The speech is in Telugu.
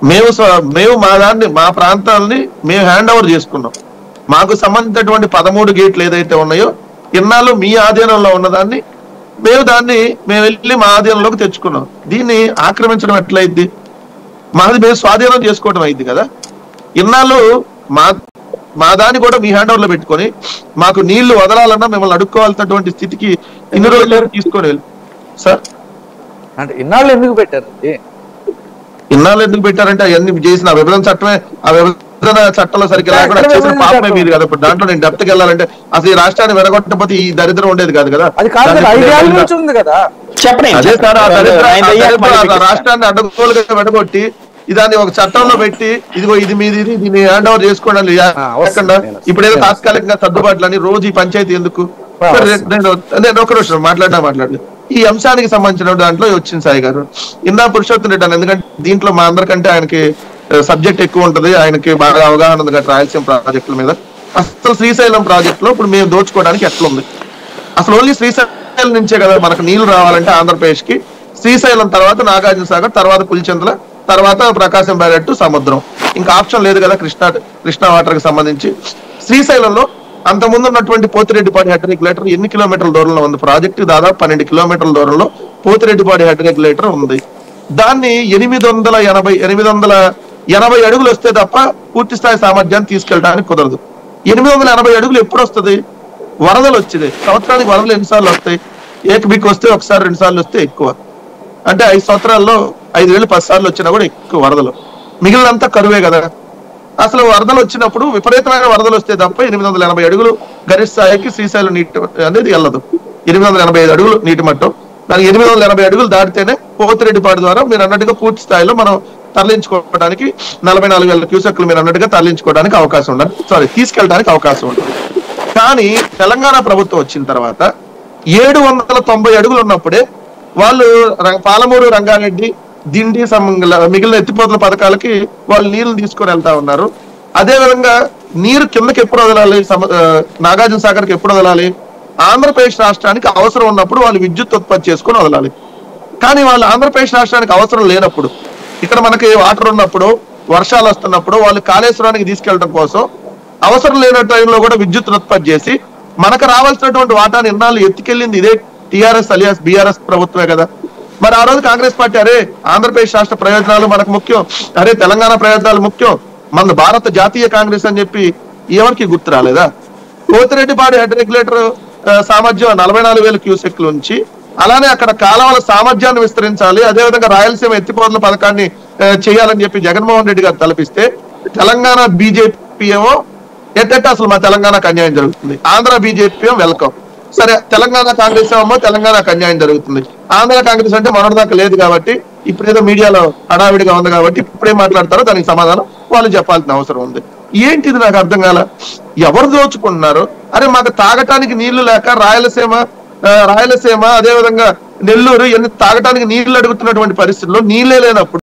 మేము మా ప్రాంతాలని మేము హ్యాండ్ ఓవర్ చేసుకున్నాం. మాకు సంబంధించినటువంటి 13 గేట్లు ఏదైతే ఉన్నాయో ఇన్నాళ్ళు మీ ఆధీనంలో ఉన్నదాన్ని మేము వెళ్ళి మా ఆధీనంలోకి తెచ్చుకున్నాం. దీన్ని ఆక్రమించడం ఎట్లయిద్ది? మాది మేము స్వాధీనం చేసుకోవడం అయింది కదా. ఇన్నాళ్ళు మా దాన్ని కూడా మీ హ్యాండ్ ఓవర్ లో పెట్టుకొని మాకు నీళ్లు వదలాలన్నా మిమ్మల్ని అడుక్కోవాల్సినటువంటి స్థితికి ఇన్ని రోజులు తీసుకొని వెళ్ళి సార్. అంటే ఇన్నాళ్ళు ఎందుకు పెట్టారంటే అవన్నీ చేసిన విభజన చట్టమే, ఆ విభజన చట్టంలో సరిగ్గా లేకుండా చేసిన పాపమే మీరు కదా. ఇప్పుడు దాంట్లో నేను డెప్త్కి వెళ్ళాలంటే అసలు ఈ రాష్ట్రాన్ని వెడగొట్టకపోతే ఈ దరిద్రం ఉండేది కాదు కదా. అదే సార్, ఆ రాష్ట్రాన్ని అడ్డగోలుగా వెడగొట్టి దాన్ని ఒక చట్టంలో పెట్టి ఇదిగో ఇది మీది, దీన్ని హ్యాండ్ ఓవర్ చేసుకోవడం లేకుండా ఇప్పుడు ఏదో తాత్కాలికంగా సర్దుబాట్లు అని రోజు ఈ పంచాయతీ ఎందుకు? నేను ఒక నిమిషం మాట్లాడలేదు. ఈ అంశానికి సంబంధించిన దాంట్లో వచ్చింది సాయి గారు ఇందా పురుషోత్తం రెడ్డి అని. ఎందుకంటే దీంట్లో మా అందరికంటే ఆయనకి సబ్జెక్ట్ ఎక్కువ ఉంటది, ఆయనకి బాగా అవగాహన ఉంది కదా రాయలసీమ ప్రాజెక్టుల మీద. అసలు శ్రీశైలం ప్రాజెక్ట్ లో ఇప్పుడు మేము దోచుకోవడానికి ఎట్లుంది? అసలు ఓన్లీ శ్రీశైలం నుంచే కదా మనకు నీళ్లు రావాలంటే ఆంధ్రప్రదేశ్ కి. శ్రీశైలం తర్వాత నాగార్జున సాగర్, తర్వాత పులిచెంతల, తర్వాత ప్రకాశం బ్యారెట్ సముద్రం, ఇంకా ఆప్షన్ లేదు కదా కృష్ణా వాటర్ కి సంబంధించి. శ్రీశైలంలో అంతకుముందు ఉన్నటువంటి పోతిరెడ్డిపాడి హెడ్ రెగ్యులేటర్ ఎన్ని కిలోమీటర్ల దూరంలో ఉంది? ప్రాజెక్టు దాదాపు 12 కిలోమీటర్ల దూరంలో పోతిరెడ్డిపాడి హెడ్ రెగ్యులేటర్ ఉంది. దాన్ని 880 అడుగులు వస్తే తప్ప పూర్తి స్థాయి సామర్థ్యాన్ని తీసుకెళ్ళడానికి కుదరదు. 880 అడుగులు ఎప్పుడు వస్తుంది? వరదలు వచ్చేది. సంవత్సరానికి వరదలు ఎన్నిసార్లు వస్తాయి? ఏకబిక్ వస్తే ఒకసారి 2 సార్లు వస్తే ఎక్కువ. అంటే 5 సంవత్సరాల్లో 5 వేలు 10 సార్లు వచ్చినా కూడా ఎక్కువ వరదలు. మిగిలినంతా కరువే కదా. అసలు వరదలు వచ్చినప్పుడు విపరీతమైన వరదలు వస్తే తప్ప 880 అడుగులు గరిష్ట స్థాయికి శ్రీశైలం నీటి అనేది వెళ్ళదు. 885 అడుగులు నీటి మట్టం. దానికి 880 అడుగులు దాటితేనే పోతిరెడ్డిపాడు ద్వారా మీరు అన్నట్టుగా పూర్తి స్థాయిలో మనం తరలించుకోవడానికి 44,000 క్యూసెక్లు మీరు అన్నట్టుగా తరలించుకోవడానికి అవకాశం ఉండదు, తీసుకెళ్ళడానికి అవకాశం ఉంటుంది. కానీ తెలంగాణ ప్రభుత్వం వచ్చిన తర్వాత 790 అడుగులు ఉన్నప్పుడే వాళ్ళు పాలమూరు, రంగారెడ్డి, దిండి మిగిలిన ఎత్తిపోతల పథకాలకి వాళ్ళు నీళ్లు తీసుకొని వెళ్తా ఉన్నారు. అదే విధంగా నీరు కిందకి ఎప్పుడు వదలాలి? నాగార్జున సాగర్కి ఎప్పుడు వదలాలి? ఆంధ్రప్రదేశ్ రాష్ట్రానికి అవసరం ఉన్నప్పుడు వాళ్ళు విద్యుత్ ఉత్పత్తి చేసుకొని వదలాలి. కానీ వాళ్ళు ఆంధ్రప్రదేశ్ రాష్ట్రానికి అవసరం లేనప్పుడు, ఇక్కడ మనకి వాటర్ ఉన్నప్పుడు, వర్షాలు వస్తున్నప్పుడు వాళ్ళు కాళేశ్వరానికి తీసుకెళ్లడం కోసం అవసరం లేని టైంలో కూడా విద్యుత్ ఉత్పత్తి చేసి మనకు రావాల్సినటువంటి వాటాను ఇన్నాళ్ళు ఎత్తుకెళ్ళింది ఇదే టిఆర్ఎస్ అలియాస్ బీఆర్ఎస్ ప్రభుత్వమే కదా. మరి ఆ రోజు కాంగ్రెస్ పార్టీ అరే ఆంధ్రప్రదేశ్ రాష్ట్ర ప్రయోజనాలు మనకు ముఖ్యం, అరే తెలంగాణ ప్రయోజనాలు ముఖ్యం, మన భారత జాతీయ కాంగ్రెస్ అని చెప్పి ఎవరికి గుర్తు రాలేదా? పోతిరెడ్డిపాడు హెడ్ రెగ్యులేటర్ సామర్థ్యం 44,000 క్యూసెక్లు ఉంచి అలానే అక్కడ కాలువల సామర్థ్యాన్ని విస్తరించాలి, అదేవిధంగా రాయలసీమ ఎత్తిపోతల పథకాన్ని చేయాలని చెప్పి జగన్మోహన్ రెడ్డి గారు తలపిస్తే తెలంగాణ బీజేపీ ఏమో ఎట్టెట్ట అసలు మా తెలంగాణకు అన్యాయం జరుగుతుంది, ఆంధ్ర బీజేపీ ఏమో వెల్కమ్. సరే తెలంగాణ కాంగ్రెస్ ఏమో తెలంగాణకు అన్యాయం జరుగుతుంది, ఆంధ్ర కాంగ్రెస్ అంటే మొన్నటిదాకా లేదు కాబట్టి ఇప్పుడు ఏదో మీడియాలో హడావిడిగా ఉంది కాబట్టి ఇప్పుడేం మాట్లాడతారో దానికి సమాధానం వాళ్ళు చెప్పాల్సిన అవసరం ఉంది. ఏంటిది నాకు అర్థం కాల. ఎవరు దోచుకుంటున్నారు? అరే మాకు తాగటానికి నీళ్లు లేక రాయలసీమ అదేవిధంగా నెల్లూరు తాగటానికి నీళ్లు అడుగుతున్నటువంటి పరిస్థితుల్లో నీళ్లే లేనప్పుడు